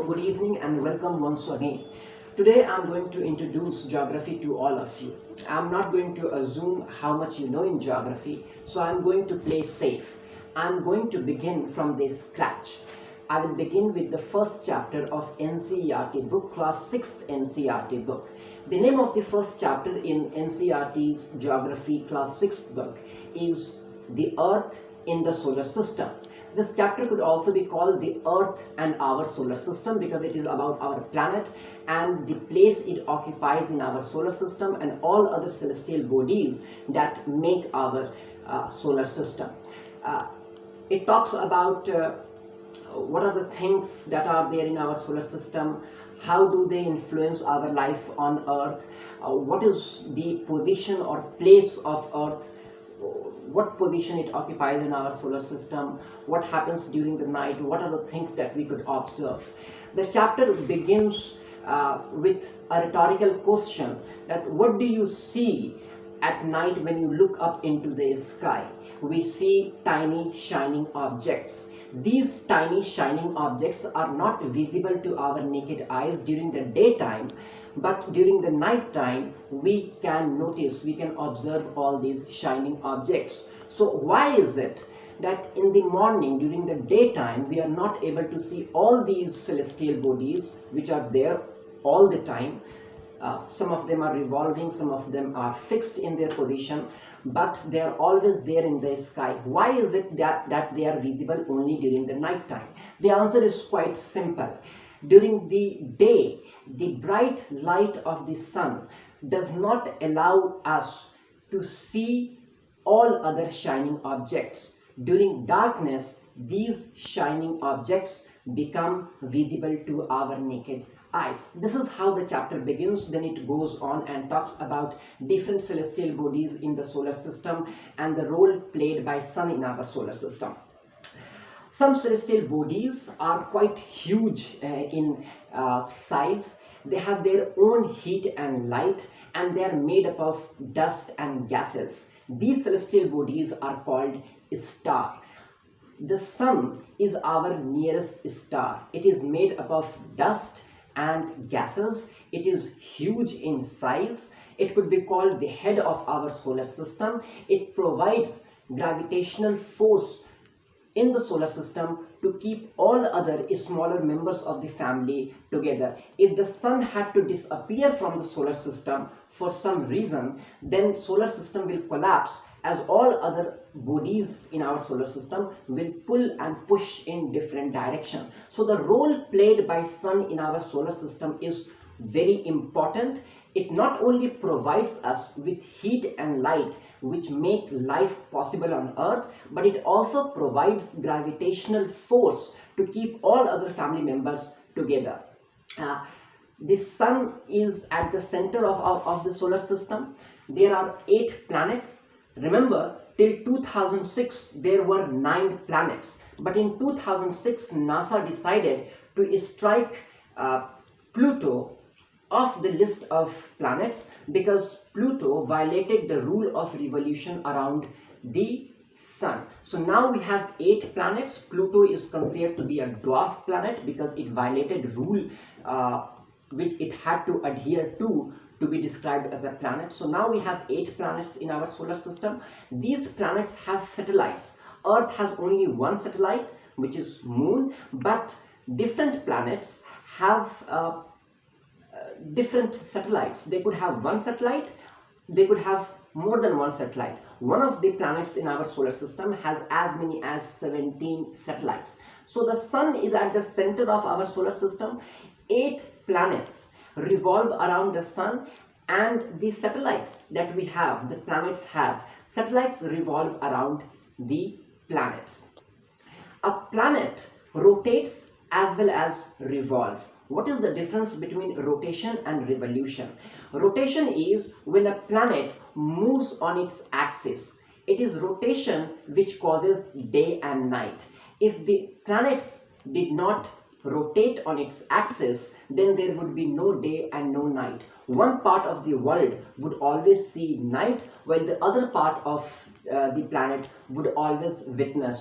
good evening and welcome once again. Today I am going to introduce geography to all of you. I am not going to assume how much you know in geography, so I am going to play safe. I am going to begin from the scratch. I will begin with the first chapter of NCERT book, class 6th NCERT book. The name of the first chapter in NCERT's geography class 6th book is The Earth in the Solar System. This chapter could also be called The Earth and Our Solar System because it is about our planet and the place it occupies in our solar system and all other celestial bodies that make our solar system. It talks about what are the things that are there in our solar system, how do they influence our life on Earth, what is the position or place of Earth, what position it occupies in our solar system, what happens during the night, what are the things that we could observe. The chapter begins with a rhetorical question that what do you see at night when you look up into the sky? We see tiny shining objects. These tiny shining objects are not visible to our naked eyes during the daytime, but during the night time we can notice, we can observe all these shining objects. So why is it that in the morning, during the daytime, we are not able to see all these celestial bodies which are there all the time? Some of them are revolving, some of them are fixed in their position, but they are always there in the sky. Why is it that they are visible only during the night time? The answer is quite simple. During the day, the bright light of the sun does not allow us to see all other shining objects. During darkness, these shining objects become visible to our naked eyes. This is how the chapter begins. Then it goes on and talks about different celestial bodies in the solar system and the role played by sun in our solar system. Some celestial bodies are quite huge in size. They have their own heat and light, and they are made up of dust and gases. These celestial bodies are called stars. The sun is our nearest star. It is made up of dust and gases. It is huge in size. It could be called the head of our solar system. It provides gravitational force in the solar system to keep all other smaller members of the family together. If the sun had to disappear from the solar system for some reason, then solar system will collapse as all other bodies in our solar system will pull and push in different directions. So the role played by sun in our solar system is very important. It not only provides us with heat and light which make life possible on Earth, but it also provides gravitational force to keep all other family members together. The sun is at the center of the solar system. There are 8 planets. Remember, till 2006 there were 9 planets, but in 2006 NASA decided to strike Pluto off the list of planets because Pluto violated the rule of revolution around the sun. So now we have 8 planets. Pluto is considered to be a dwarf planet because it violated rule which it had to adhere to be described as a planet. So now we have 8 planets in our solar system. These planets have satellites. Earth has only one satellite, which is Moon, but different planets have different satellites. They could have one satellite, they could have more than one satellite. One of the planets in our solar system has as many as 17 satellites. So the sun is at the center of our solar system. 8 planets revolve around the sun, and the satellites that we have, the planets have, satellites revolve around the planets. A planet rotates as well as revolves. What is the difference between rotation and revolution? Rotation is when a planet moves on its axis. It is rotation which causes day and night. If the planets did not rotate on its axis, then there would be no day and no night. One part of the world would always see night, while the other part of the planet would always witness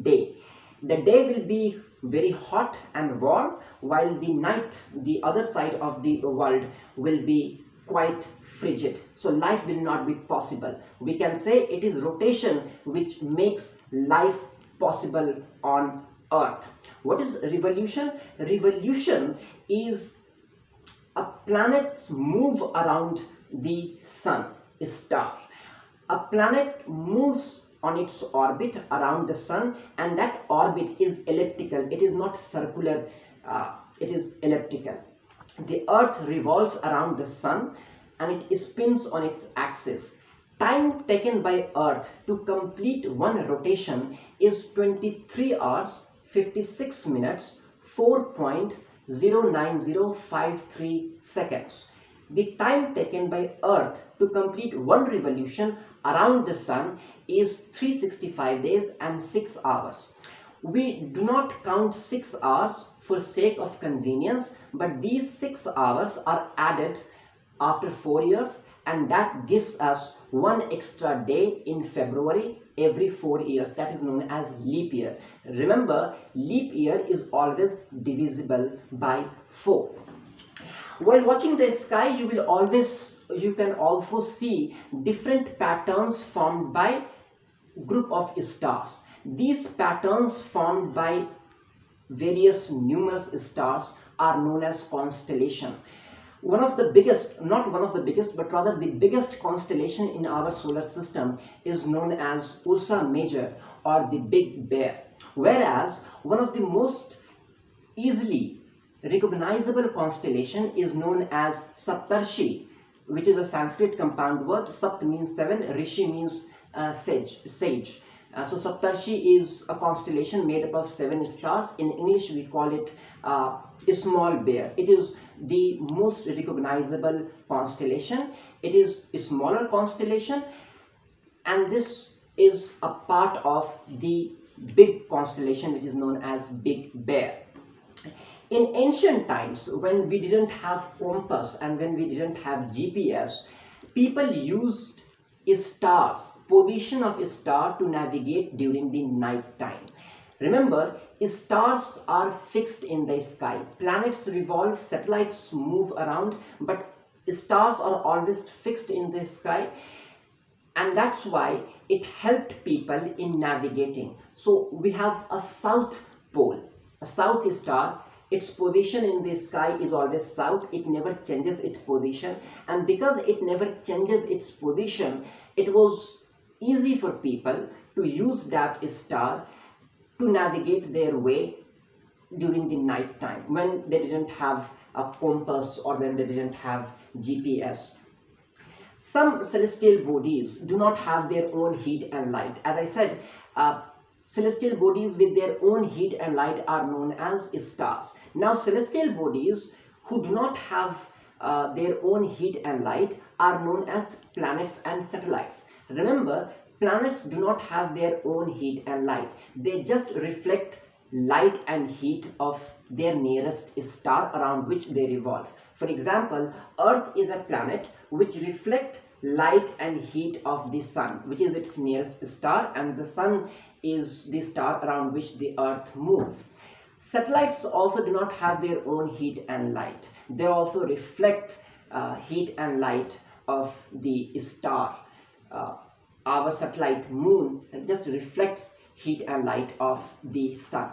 day. The day will be very hot and warm, while the night, the other side of the world, will be quite frigid. So life will not be possible. We can say it is rotation which makes life possible on Earth. What is revolution? Revolution is a planet's move around the sun, a star. A planet moves on its orbit around the sun, and that orbit is elliptical. It is not circular, it is elliptical. The Earth revolves around the sun and it spins on its axis. Time taken by Earth to complete one rotation is 23 hours, 56 minutes, 4.09053 seconds. The time taken by Earth to complete one revolution around the sun is 365 days and 6 hours. We do not count 6 hours for sake of convenience, but these 6 hours are added after 4 years, and that gives us one extra day in February every 4 years. That is known as leap year. Remember, leap year is always divisible by 4. While watching the sky, you can also see different patterns formed by group of stars. These patterns formed by various numerous stars are known as constellation. One of the biggest, not one of the biggest, but rather the biggest constellation in our solar system is known as Ursa Major, or the Big Bear. Whereas one of the most easily recognizable constellation is known as Saptarshi, which is a Sanskrit compound word. Sapt means 7, Rishi means sage. So Saptarshi is a constellation made up of 7 stars. In English we call it a small bear. It is the most recognizable constellation. It is a smaller constellation, and this is a part of the big constellation which is known as Big Bear. In ancient times, when we didn't have compass and when we didn't have GPS, people used stars, position of a star, to navigate during the night time. Remember, stars are fixed in the sky. Planets revolve, satellites move around, but stars are always fixed in the sky, and that's why it helped people in navigating. So we have a south pole, a south star. Its position in the sky is always south. It never changes its position, and because it never changes its position, it was easy for people to use that star to navigate their way during the night time when they didn't have a compass or when they didn't have GPS. Some celestial bodies do not have their own heat and light. As I said, celestial bodies with their own heat and light are known as stars. Now, celestial bodies who do not have their own heat and light are known as planets and satellites. Remember, planets do not have their own heat and light. They just reflect light and heat of their nearest star around which they revolve. For example, Earth is a planet which reflects light and heat of the sun, which is its nearest star, and the sun is the star around which the Earth moves. Satellites also do not have their own heat and light. They also reflect heat and light of the star. Our satellite moon just reflects heat and light of the sun.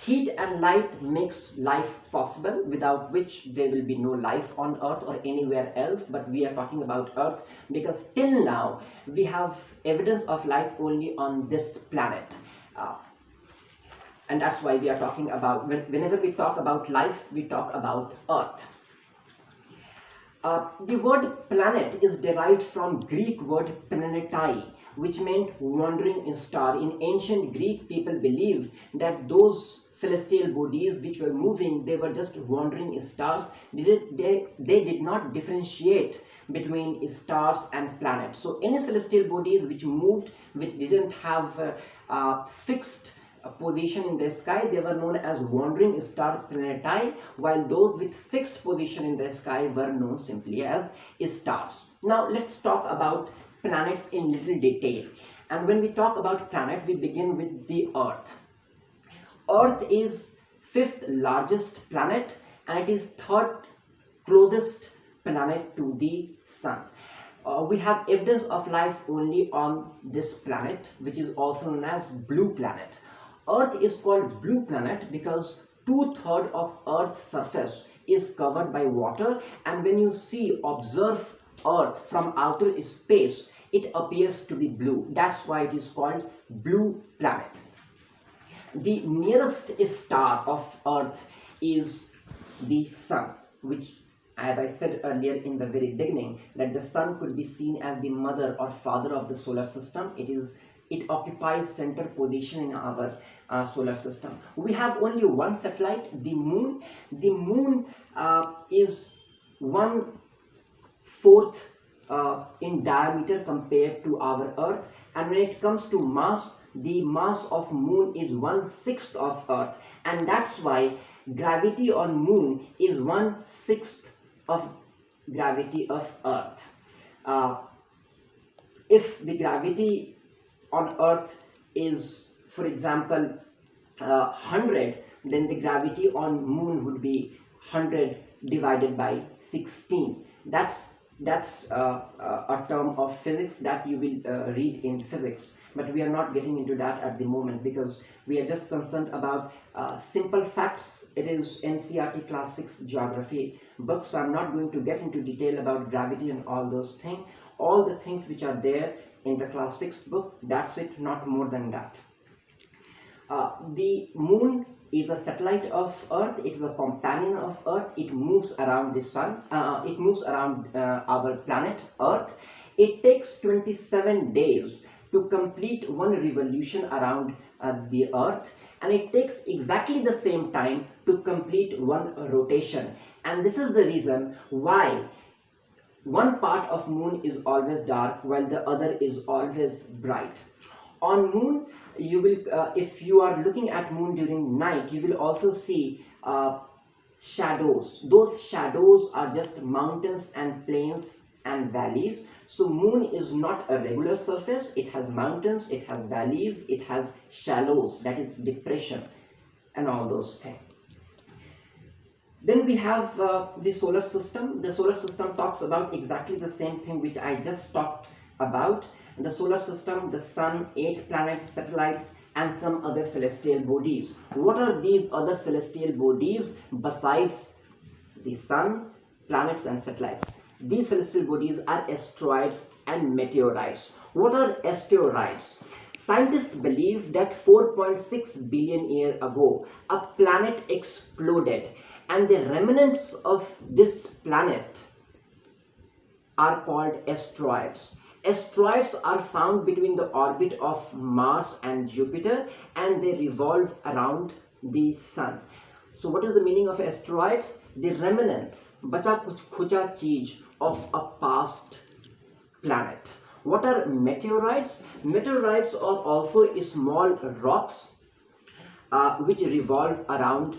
Heat and light makes life possible, without which there will be no life on Earth or anywhere else, but we are talking about Earth because till now we have evidence of life only on this planet. And that's why we are talking about, whenever we talk about life, we talk about Earth. The word planet is derived from Greek word planetai, which meant wandering star. In ancient Greek, people believed that those celestial bodies which were moving, they were just wandering stars. They did not differentiate between stars and planets. So any celestial bodies which moved, which didn't have a fixed position in the sky, they were known as wandering star planetai, while those with fixed position in the sky were known simply as stars. Now let's talk about planets in little detail. And when we talk about planet, we begin with the Earth. Earth is fifth largest planet and it is third closest planet to the sun. We have evidence of life only on this planet, which is also known as blue planet. Earth is called blue planet because 2/3 of Earth's surface is covered by water, and when you observe Earth from outer space, it appears to be blue. That's why it is called blue planet. The nearest star of Earth is the sun, which, as I said earlier in the very beginning, that the sun could be seen as the mother or father of the solar system. It occupies center position in our solar system. We have only one satellite, the moon. The moon is 1/4 in diameter compared to our Earth, and when it comes to mass, the mass of moon is 1/6 of Earth, and that's why gravity on moon is 1/6 of gravity of Earth. If the gravity on Earth is, for example, 100, then the gravity on moon would be 100 divided by 16. That's a term of physics that you will read in physics, but we are not getting into that at the moment because we are just concerned about simple facts. It is NCERT class 6 geography book, so I'm not going to get into detail about gravity and all those things. All the things which are there in the class 6 book, that's it, not more than that. The moon is a satellite of Earth. It is a companion of Earth. It moves around the sun. It moves around our planet Earth. It takes 27 days to complete one revolution around the Earth, and it takes exactly the same time to complete one rotation. And this is the reason why one part of moon is always dark while the other is always bright. On moon, you will, if you are looking at moon during night, you will also see shadows. Those shadows are just mountains and plains and valleys. So moon is not a regular surface. It has mountains, it has valleys, it has shallows, that is depression and all those things. Then we have the solar system. The solar system talks about exactly the same thing which I just talked about. The solar system, the sun, 8 planets, satellites, and some other celestial bodies. What are these other celestial bodies besides the sun, planets, and satellites? These celestial bodies are asteroids and meteorites. What are asteroids? Scientists believe that 4.6 billion years ago, a planet exploded, and the remnants of this planet are called asteroids. Asteroids are found between the orbit of Mars and Jupiter, and they revolve around the sun. So what is the meaning of asteroids? The remnants, bacha kuch khucha cheez of a past planet. What are meteorites? Meteorites are also small rocks which revolve around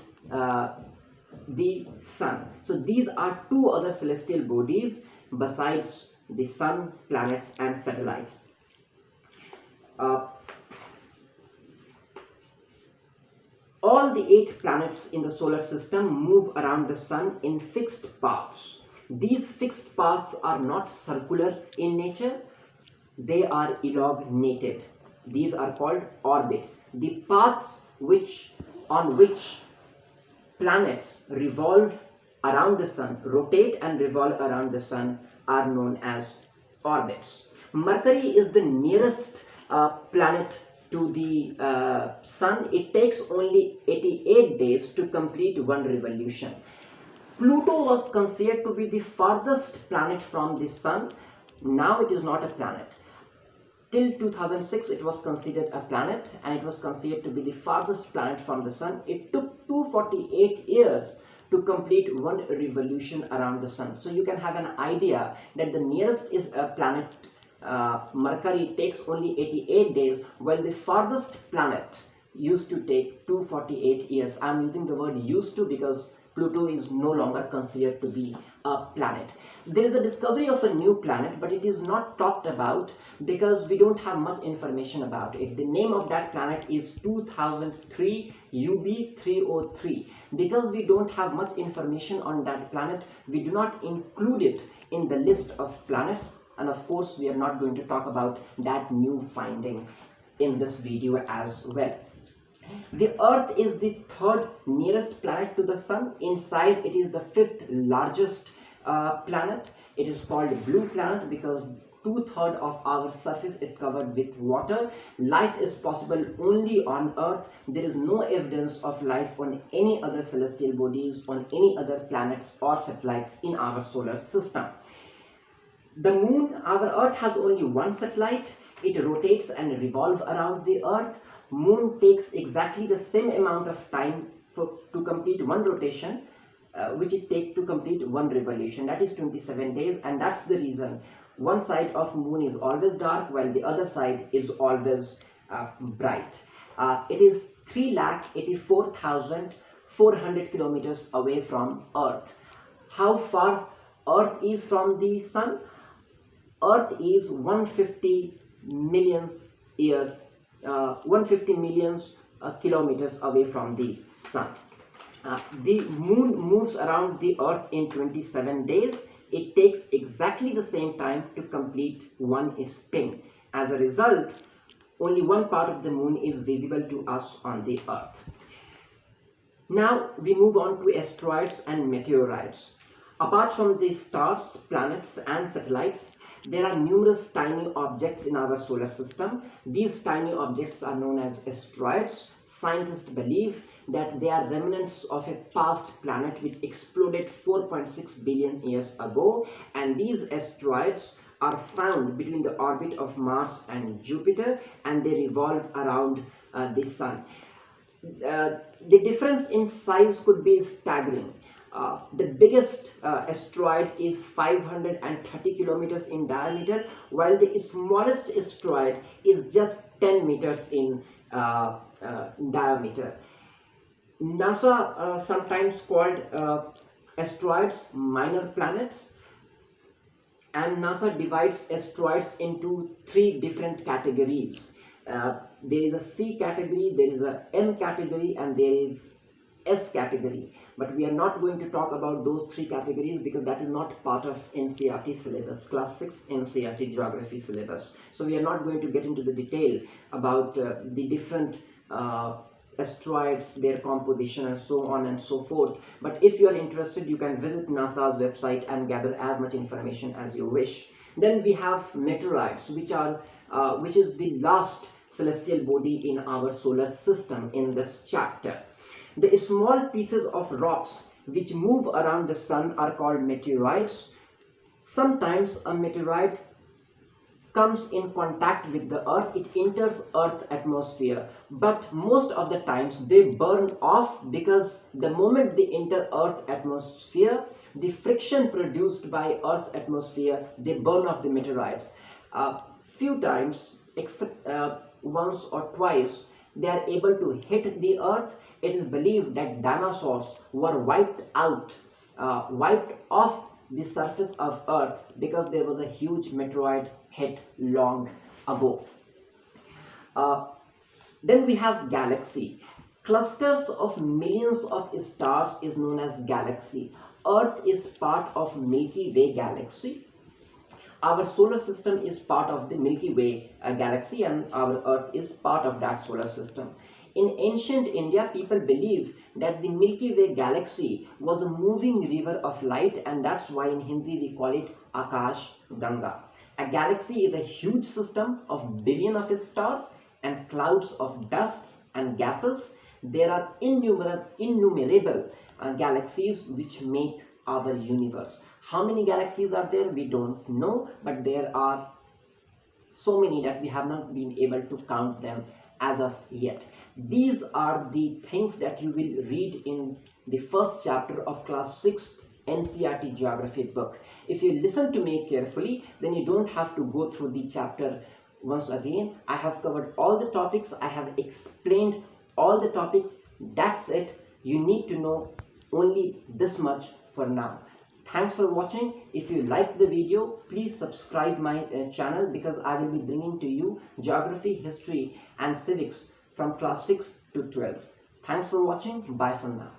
the sun. So these are two other celestial bodies besides the sun, planets, and satellites. All the 8 planets in the solar system move around the sun in fixed paths. These fixed paths are not circular in nature, they are elongated. These are called orbits. The paths on which planets revolve around the sun, rotate and revolve around the sun, are known as orbits. Mercury is the nearest planet to the sun. It takes only 88 days to complete one revolution. Pluto was considered to be the farthest planet from the sun. Now it is not a planet. Till 2006 it was considered a planet, and it was considered to be the farthest planet from the sun. It took 248 years to complete one revolution around the sun. So you can have an idea that the nearest is a planet, Mercury, takes only 88 days, while the farthest planet used to take 248 years. I am using the word used to because Pluto is no longer considered to be a planet. There is a discovery of a new planet, but it is not talked about because we don't have much information about it. The name of that planet is 2003 UB303. Because we don't have much information on that planet, we do not include it in the list of planets, and of course we are not going to talk about that new finding in this video as well. The Earth is the third nearest planet to the Sun. Inside, it is the fifth largest planet. It is called blue planet because 2/3 of our surface is covered with water. Life is possible only on Earth. There is no evidence of life on any other celestial bodies, on any other planets or satellites in our solar system. The Moon, our Earth has only one satellite. It rotates and revolves around the Earth. Moon takes exactly the same amount of time to complete one rotation which it takes to complete one revolution. That is 27 days, and that's the reason one side of Moon is always dark while the other side is always bright. It is 3,84,400 kilometers away from Earth. How far Earth is from the Sun? Earth is 150 million years 150 million kilometers away from the Sun. The Moon moves around the Earth in 27 days. It takes exactly the same time to complete one spin. As a result, only one part of the Moon is visible to us on the Earth. Now we move on to asteroids and meteorites. Apart from the stars, planets and satellites, there are numerous tiny objects in our solar system. These tiny objects are known as asteroids. Scientists believe that they are remnants of a past planet which exploded 4.6 billion years ago, and these asteroids are found between the orbit of Mars and Jupiter, and they revolve around the Sun. The difference in size could be staggering. The biggest asteroid is 530 kilometers in diameter, while the smallest asteroid is just 10 meters in diameter. NASA sometimes called asteroids minor planets, and NASA divides asteroids into 3 different categories. There is a C category, there is a M category, and there is S category. But we are not going to talk about those 3 categories because that is not part of NCERT syllabus, class 6 NCERT geography syllabus. So we are not going to get into the detail about the different asteroids, their composition and so on and so forth. But if you are interested, you can visit NASA's website and gather as much information as you wish. Then we have meteorites, which is the last celestial body in our solar system in this chapter. The small pieces of rocks which move around the Sun are called meteorites. Sometimes a meteorite comes in contact with the Earth, it enters Earth's atmosphere, but most of the times they burn off because the moment they enter Earth's atmosphere, the friction produced by Earth's atmosphere, they burn off the meteorites. Few times, except once or twice, they are able to hit the Earth. It is believed that dinosaurs were wiped off the surface of Earth because there was a huge meteoroid hit long ago. Then we have galaxy. Clusters of millions of stars is known as galaxy. Earth is part of Milky Way galaxy. Our solar system is part of the Milky Way galaxy, and our Earth is part of that solar system. In ancient India, people believed that the Milky Way galaxy was a moving river of light, and that's why in Hindi we call it Akash Ganga. A galaxy is a huge system of billions of stars and clouds of dust and gases. There are innumerable galaxies which make our universe. How many galaxies are there? We don't know, but there are so many that we have not been able to count them as of yet. These are the things that you will read in the first chapter of class 6 NCERT geography book. If you listen to me carefully, then you don't have to go through the chapter once again. I have covered all the topics. I have explained all the topics. That's it. You need to know only this much for now. Thanks for watching. If you like the video, please subscribe my channel, because I will be bringing to you geography, history and civics from class 6 to 12. Thanks for watching. Bye for now.